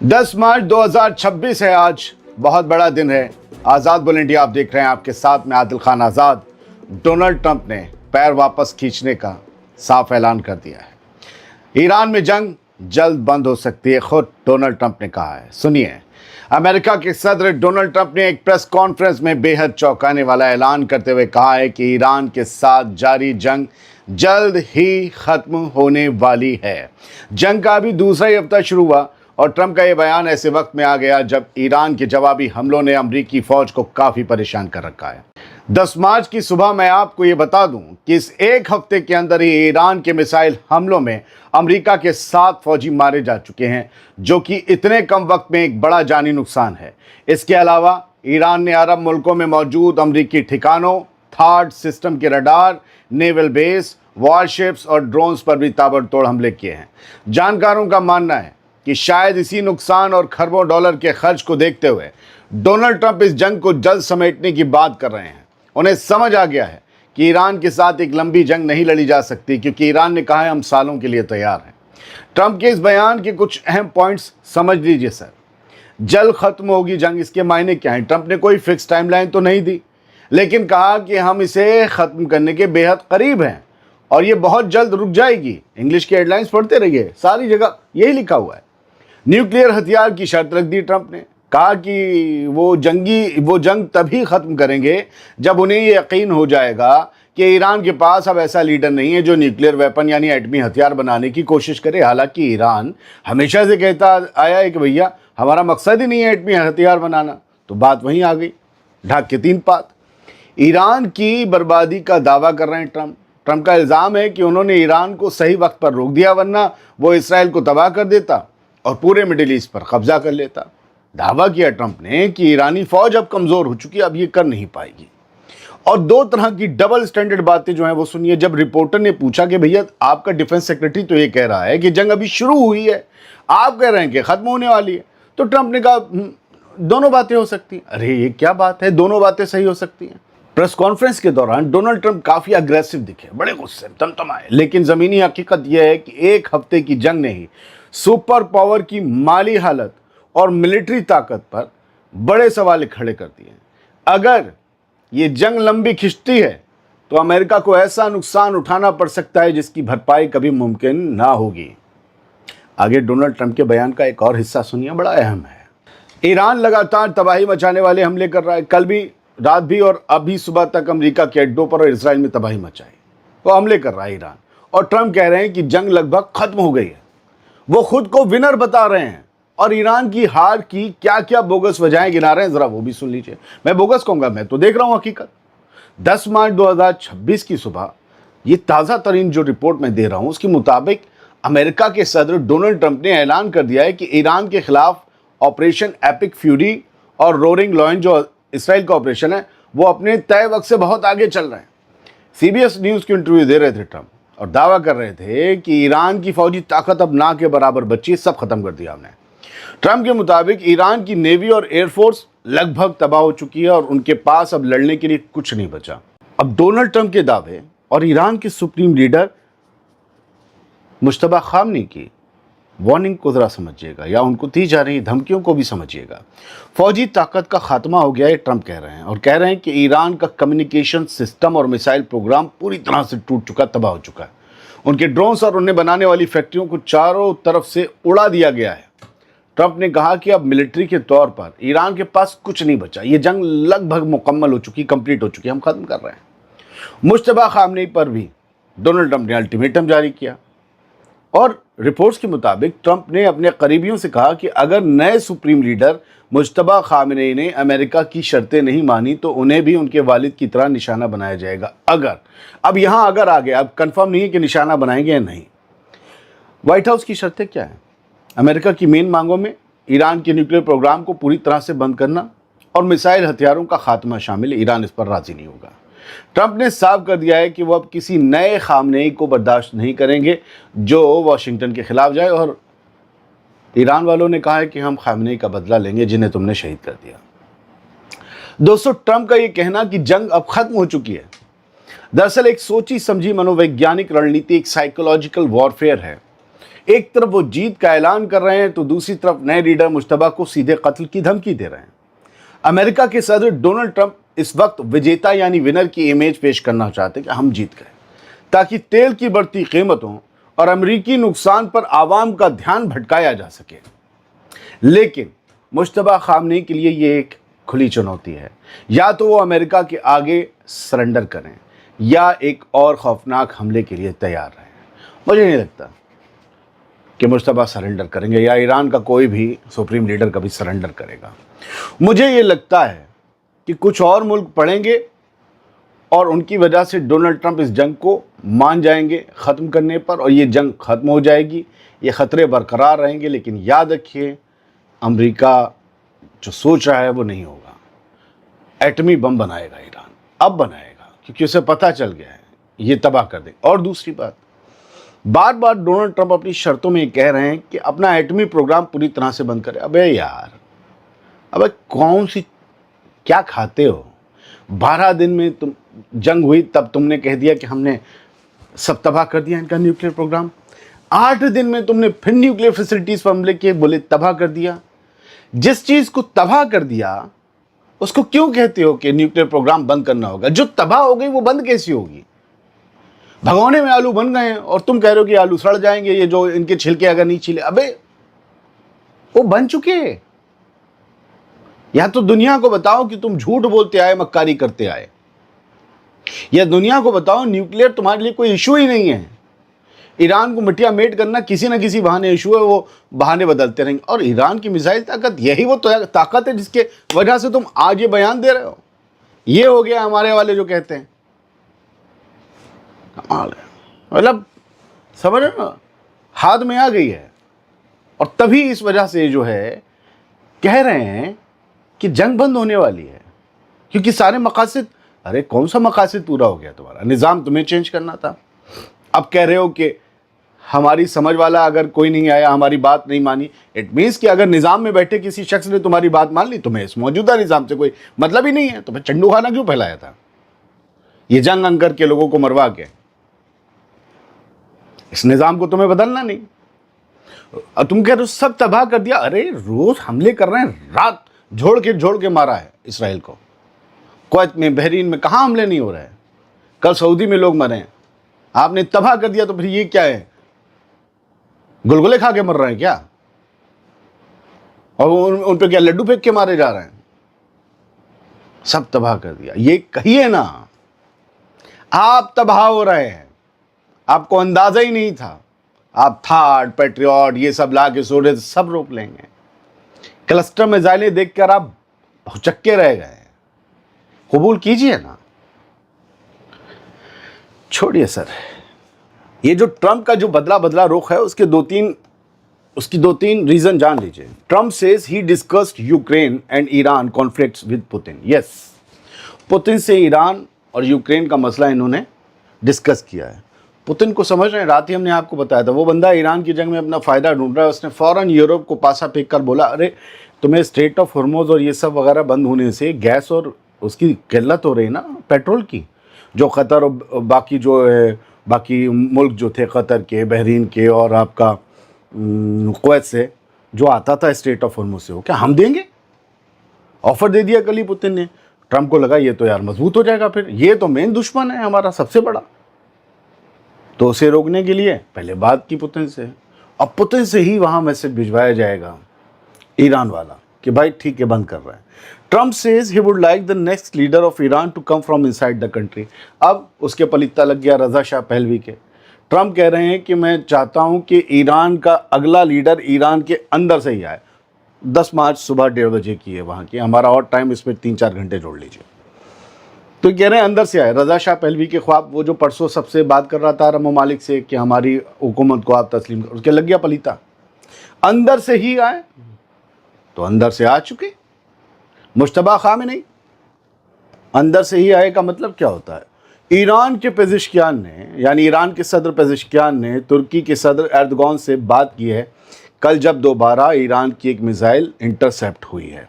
10 मार्च 2026 है। आज बहुत बड़ा दिन है। आज़ाद बोल इंडिया आप देख रहे हैं, आपके साथ में आदिल खान आज़ाद। डोनाल्ड ट्रंप ने पैर वापस खींचने का साफ ऐलान कर दिया है। ईरान में जंग जल्द बंद हो सकती है, खुद डोनाल्ड ट्रंप ने कहा है। सुनिए, अमेरिका के सदर डोनाल्ड ट्रंप ने एक प्रेस कॉन्फ्रेंस में बेहद चौंकाने वाला ऐलान करते हुए कहा है कि ईरान के साथ जारी जंग जल्द ही खत्म होने वाली है। जंग का अभी दूसरा ही हफ्ता शुरू हुआ और ट्रंप का यह बयान ऐसे वक्त में आ गया जब ईरान के जवाबी हमलों ने अमेरिकी फौज को काफी परेशान कर रखा है। 10 मार्च की सुबह मैं आपको ये बता दूं कि इस एक हफ्ते के अंदर ही ईरान के मिसाइल हमलों में अमेरिका के 7 फौजी मारे जा चुके हैं, जो कि इतने कम वक्त में एक बड़ा जानी नुकसान है। इसके अलावा ईरान ने अरब मुल्कों में मौजूद अमेरिकी ठिकानों, थार्ड सिस्टम के रडार, नेवल बेस, वॉरशिप्स और ड्रोन्स पर भी ताबड़तोड़ हमले किए हैं। जानकारों का मानना है कि शायद इसी नुकसान और खरबों डॉलर के खर्च को देखते हुए डोनाल्ड ट्रंप इस जंग को जल्द समेटने की बात कर रहे हैं। उन्हें समझ आ गया है कि ईरान के साथ एक लंबी जंग नहीं लड़ी जा सकती, क्योंकि ईरान ने कहा है हम सालों के लिए तैयार हैं। ट्रंप के इस बयान के कुछ अहम पॉइंट्स समझ लीजिए सर। जल्द खत्म होगी जंग, इसके मायने क्या हैं? ट्रंप ने कोई फिक्स टाइमलाइन तो नहीं दी, लेकिन कहा कि हम इसे खत्म करने के बेहद करीब हैं और ये बहुत जल्द रुक जाएगी। इंग्लिश की हेडलाइंस पढ़ते रहिए, सारी जगह यही लिखा हुआ है। न्यूक्लियर हथियार की शर्त रख दी ट्रंप ने, कहा कि वो जंग तभी खत्म करेंगे जब उन्हें ये यकीन हो जाएगा कि ईरान के पास अब ऐसा लीडर नहीं है जो न्यूक्लियर वेपन यानी एटमी हथियार बनाने की कोशिश करे। हालांकि ईरान हमेशा से कहता आया है कि भैया हमारा मकसद ही नहीं है एटमी हथियार बनाना, तो बात वहीं आ गई, ढाक के 3 पात। ईरान की बर्बादी का दावा कर रहे हैं ट्रंप का इल्ज़ाम है कि उन्होंने ईरान को सही वक्त पर रोक दिया, वरना वो इसराइल को तबाह कर देता और पूरे मिडिल ईस्ट पर कब्जा कर लेता। दावा किया ट्रंप ने कि ईरानी फौज अब कमज़ोर हो चुकी है, अब ये कर नहीं पाएगी। और 2 तरह की डबल स्टैंडर्ड बातें जो हैं वो सुनिए। जब रिपोर्टर ने पूछा कि भैया आपका डिफेंस सेक्रेटरी तो ये कह रहा है कि जंग अभी शुरू हुई है, आप कह रहे हैं कि ख़त्म होने वाली है, तो ट्रंप ने कहा दोनों बातें हो सकती हैं। अरे ये क्या बात है, दोनों बातें सही हो सकती हैं। प्रेस कॉन्फ्रेंस के दौरान डोनाल्ड ट्रंप काफ़ी अग्रेसिव दिखे, बड़े गुस्से तमतमाए, लेकिन ज़मीनी हकीकत यह है कि एक हफ्ते की जंग ने ही सुपर पावर की माली हालत और मिलिट्री ताकत पर बड़े सवाल खड़े कर दिए। अगर ये जंग लंबी खिंचती है तो अमेरिका को ऐसा नुकसान उठाना पड़ सकता है जिसकी भरपाई कभी मुमकिन ना होगी। आगे डोनाल्ड ट्रंप के बयान का एक और हिस्सा सुनिए, बड़ा अहम है। ईरान लगातार तबाही मचाने वाले हमले कर रहा है। कल भी, रात भी और अभी सुबह तक अमेरिका के अड्डों पर और इसराइल में तबाही मचाई, वो हमले कर रहा है ईरान। और ट्रंप कह रहे हैं कि जंग लगभग खत्म हो गई है। वो खुद को विनर बता रहे हैं और ईरान की हार की क्या क्या बोगस वजहें गिना रहे हैं, जरा वो भी सुन लीजिए। मैं बोगस कहूंगा, मैं तो देख रहा हूं हकीकत। 10 मार्च 2026 की सुबह ये ताज़ा तरीन जो रिपोर्ट मैं दे रहा हूं उसके मुताबिक अमेरिका के सदर डोनाल्ड ट्रंप ने ऐलान कर दिया है कि ईरान के खिलाफ ऑपरेशन एपिक फ्यूरी और रोरिंग लॉयन जो इसराइल का ऑपरेशन है वो अपने तय वक्त से बहुत आगे चल रहे हैं। CBS न्यूज़ की इंटरव्यू दे रहे थे ट्रंप और दावा कर रहे थे कि ईरान की फौजी ताकत अब ना के बराबर बची, सब खत्म कर दिया हमने। ट्रंप के मुताबिक ईरान की नेवी और एयरफोर्स लगभग तबाह हो चुकी है और उनके पास अब लड़ने के लिए कुछ नहीं बचा। अब डोनाल्ड ट्रंप के दावे और ईरान के सुप्रीम लीडर मुश्तबा खामनी की वार्निंग को जरा समझिएगा, या उनको दी जा रही धमकियों को भी समझिएगा। फौजी ताकत का खात्मा हो गया है ट्रंप कह रहे हैं, और कह रहे हैं कि ईरान का कम्युनिकेशन सिस्टम और मिसाइल प्रोग्राम पूरी तरह से टूट चुका, तबाह हो चुका है। उनके ड्रोन्स और उन्हें बनाने वाली फैक्ट्रियों को चारों तरफ से उड़ा दिया गया है। ट्रंप ने कहा कि अब मिलिट्री के तौर पर ईरान के पास कुछ नहीं बचा, ये जंग लगभग मुकम्मल हो चुकी, कंप्लीट हो चुकी, हम खत्म कर रहे हैं। मुश्तबा खामनी पर भी डोनाल्ड ट्रंप ने अल्टीमेटम जारी किया और रिपोर्ट्स के मुताबिक ट्रंप ने अपने करीबियों से कहा कि अगर नए सुप्रीम लीडर मुश्तबा खामनेई ने अमेरिका की शर्तें नहीं मानी तो उन्हें भी उनके वालिद की तरह निशाना बनाया जाएगा। अगर, अब यहाँ अगर आ गया, अब कंफर्म नहीं है कि निशाना बनाएंगे या नहीं। व्हाइट हाउस की शर्तें क्या हैं? अमेरिका की मेन मांगों में ईरान के न्यूक्लियर प्रोग्राम को पूरी तरह से बंद करना और मिसाइल हथियारों का खात्मा शामिल है। ईरान इस पर राजी नहीं होगा। ट्रंप ने साफ कर दिया है कि वो अब किसी नए खामनेई को बर्दाश्त नहीं करेंगे जो वॉशिंगटन के खिलाफ जाए, और ईरान वालों ने कहा है कि हम खामनेई का बदला लेंगे जिन्हें तुमने शहीद कर दिया। दोस्तों, ट्रंप का ये कहना कि जंग अब खत्म हो चुकी है, दरअसल एक सोची समझी मनोवैज्ञानिक रणनीति, एक साइकोलॉजिकल वॉरफेयर है। ایک طرف وہ جیت کا اعلان کر رہے ہیں تو دوسری طرف نئے لیڈر مشتبہ کو سیدھے قتل کی دھمکی دے رہے ہیں۔ امریکہ کے صدر ڈونلڈ ٹرمپ اس وقت وجیتا یعنی ونر کی امیج پیش کرنا چاہتے ہیں کہ ہم جیت گئے، تاکہ تیل کی بڑھتی قیمتوں اور امریکی نقصان پر عوام کا دھیان بھٹکایا جا سکے۔ لیکن مشتبہ خامنئی کے لیے یہ ایک کھلی چنوتی ہے، یا تو وہ امریکہ کے آگے سرنڈر کریں یا ایک اور خوفناک حملے کے لیے تیار رہیں۔ مجھے نہیں لگتا کہ مشتبہ سرنڈر کریں گے یا ایران کا کوئی بھی سپریم لیڈر کبھی سرنڈر کرے گا۔ مجھے یہ لگتا ہے کہ کچھ اور ملک پڑیں گے اور ان کی وجہ سے ڈونلڈ ٹرمپ اس جنگ کو مان جائیں گے ختم کرنے پر، اور یہ جنگ ختم ہو جائے گی، یہ خطرے برقرار رہیں گے۔ لیکن یاد رکھیے، امریکہ جو سوچ رہا ہے وہ نہیں ہوگا۔ ایٹمی بم بنائے گا ایران، اب بنائے گا، کیونکہ اسے پتہ چل گیا ہے یہ تباہ کر دے۔ اور دوسری بات، بار بار ڈونلڈ ٹرمپ اپنی شرطوں میں یہ کہہ رہے ہیں کہ اپنا ایٹمی پروگرام پوری طرح سے بند کرے۔ ابے یار، ابے کون سی کیا کھاتے ہو؟ 12 دن میں تم جنگ ہوئی تب تم نے کہہ دیا کہ ہم نے سب تباہ کر دیا ان کا نیوکلیر پروگرام۔ 8 دن میں تم نے پھر نیوکلیر فیسلٹیز پر حملے کیے، بولے تباہ کر دیا۔ جس چیز کو تباہ کر دیا اس کو کیوں کہتے ہو کہ نیوکلیر پروگرام بند کرنا ہوگا؟ جو تباہ ہو گئی وہ بند کیسی ہوگی؟ بھگونے میں آلو بن گئے ہیں اور تم کہہ رہے ہو کہ آلو سڑ جائیں گے، یہ جو ان کے چھلکے اگر نہیں چھلے۔ ابے وہ بن چکے۔ یا تو دنیا کو بتاؤ کہ تم جھوٹ بولتے آئے، مکاری کرتے آئے، یا دنیا کو بتاؤ نیوکلیر تمہارے لیے کوئی ایشو ہی نہیں ہے۔ ایران کو مٹیا میٹ کرنا کسی نہ کسی بہانے ایشو ہے، وہ بہانے بدلتے رہیں گے۔ اور ایران کی میزائل طاقت، یہی وہ طاقت ہے جس کے وجہ سے تم آج یہ بیان دے رہے ہو۔ یہ ہو گیا ہمارے والے جو کہتے ہیں، کمال ہے۔ مطلب سمجھ رہے نا، ہاتھ میں آ گئی ہے۔ اور تبھی اس وجہ سے جو ہے کہہ رہے ہیں کہ جنگ بند ہونے والی ہے، کیونکہ سارے مقاصد، ارے کون سا مقاصد پورا ہو گیا تمہارا؟ نظام تمہیں چینج کرنا تھا، اب کہہ رہے ہو کہ ہماری سمجھ والا اگر کوئی نہیں آیا، ہماری بات نہیں مانی۔ اٹ مینس کہ اگر نظام میں بیٹھے کسی شخص نے تمہاری بات مان لی، تمہیں اس موجودہ نظام سے کوئی مطلب ہی نہیں ہے، تمہیں چنڈو خانہ کیوں پھیلایا تھا یہ جنگ انگ کر کے لوگوں کو مروا کے؟ اس نظام کو تمہیں بدلنا نہیں۔ اور تم کہہ رہے ہو سب تباہ کر دیا۔ ارے روز حملے کر رہے ہیں، رات جھوڑ کے مارا ہے اسرائیل کو۔ کویت میں، بحرین میں کہاں حملے نہیں ہو رہے ہیں؟ کل سعودی میں لوگ مرے ہیں۔ آپ نے تباہ کر دیا تو پھر یہ کیا ہے؟ گلگلے کھا کے مر رہے ہیں کیا؟ اور ان پہ کیا لڈو پھینک کے مارے جا رہے ہیں؟ سب تباہ کر دیا، یہ کہیے نا۔ آپ تباہ ہو رہے ہیں، آپ کو اندازہ ہی نہیں تھا۔ آپ تھاڈ، پیٹریوٹ، یہ سب لا کے سوڑے سب روک لیں گے۔ کلسٹر میزائلیں دیکھ کر آپ بھچکے رہ گئے۔ قبول کیجئے نا، چھوڑیے سر۔ یہ جو ٹرمپ کا جو بدلا رخ ہے، اس کی دو تین ریزن جان لیجئے۔ Trump says he discussed Ukraine and Iran conflicts with Putin. Yes, Putin سے ایران اور یوکرین کا مسئلہ انہوں نے ڈسکس کیا ہے۔ پوتن کو سمجھ رہے ہیں، رات ہی ہم نے آپ کو بتایا تھا، وہ بندہ ایران کی جنگ میں اپنا فائدہ ڈھونڈ رہا ہے۔ اس نے فوراً یورپ کو پاسا پھینک کر بولا، ارے تمہیں اسٹریٹ آف ہرموز اور یہ سب وغیرہ بند ہونے سے گیس اور اس کی قلت ہو رہی نا، پیٹرول کی، جو قطر اور باقی ملک جو تھے، قطر کے، بحرین کے اور آپ کا کویت سے جو آتا تھا اسٹریٹ آف ہرموز سے، وہ کیا ہم دیں گے؟ آفر دے دیا کل ہی پوتن نے۔ ٹرمپ کو لگا یہ تو یار مضبوط ہو جائے گا، پھر یہ تو مین دشمن ہے ہمارا سب سے بڑا، تو اسے روکنے کے لیے پہلے بات کی پوتن سے، اب پوتن سے ہی وہاں میسج بھجوایا جائے گا ایران والا کہ بھائی ٹھیک ہے بند کر رہے ہیں۔ Trump says he would like the next leader of Iran to come from inside the country۔ اب اس کے پلیتا لگ گیا رضا شاہ پہلوی کے۔ ٹرمپ کہہ رہے ہیں کہ میں چاہتا ہوں کہ ایران کا اگلا لیڈر ایران کے اندر سے ہی آئے۔ 10 مارچ صبح 1:30 بجے کی ہے وہاں کی، ہمارا اور ٹائم اس میں 3-4 گھنٹے جوڑ لیجئے۔ تو کہہ رہے ہیں اندر سے آئے۔ رضا شاہ پہلوی کے خواب، وہ جو پرسوں سب سے بات کر رہا تھا عرب ممالک سے کہ ہماری حکومت کو آپ تسلیم کرو، اس کے لگ گیا پلیتا، اندر سے ہی آئے۔ تو اندر سے آ چکے مشتبہ خامنئی۔ اندر سے ہی آئے کا مطلب کیا ہوتا ہے؟ ایران کے پزشکیان نے، یعنی ایران کے صدر پزشکیان نے ترکی کے صدر ایردوغان سے بات کی ہے کل، جب دوبارہ ایران کی ایک میزائل انٹرسیپٹ ہوئی ہے۔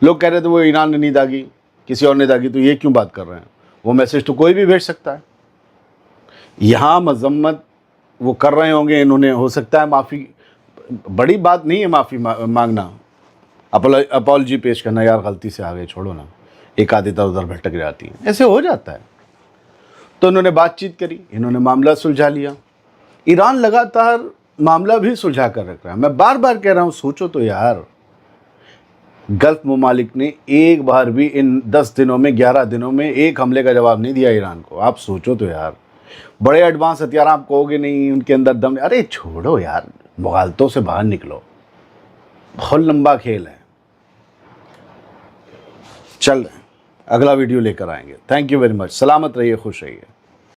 لوگ کہہ رہے تھے وہ ایران نے نہیں داغی، کسی اور نے داغی، تو یہ کیوں بات کر رہے ہیں؟ وہ میسج تو کوئی بھی بھیج سکتا ہے۔ یہاں مذمت وہ کر رہے ہوں گے, انہوں نے ہو سکتا ہے معافی, بڑی بات نہیں ہے معافی مانگنا, اپالوجی پیش کرنا, یار غلطی سے آگے چھوڑو نا, ایک آدھی ادھر ادھر بھٹک جاتی ہے, ایسے ہو جاتا ہے. تو انہوں نے بات چیت کری, انہوں نے معاملہ سلجھا لیا. ایران لگاتار معاملہ بھی سلجھا کر رکھ رہا ہے. میں بار بار کہہ رہا ہوں, سوچو تو یار, گلف ممالک نے ایک بار بھی ان 10 دنوں میں 11 دنوں میں ایک حملے کا جواب نہیں دیا ایران کو. آپ سوچو تو یار, بڑے ایڈوانس ہتھیار آپ کہو گے نہیں, ان کے اندر دم, ارے چھوڑو یار, مغالطوں سے باہر نکلو, بہت لمبا کھیل ہے. چل رہے ہیں, اگلا ویڈیو لے کر آئیں گے. Thank you very much. سلامت رہیے, خوش رہیے.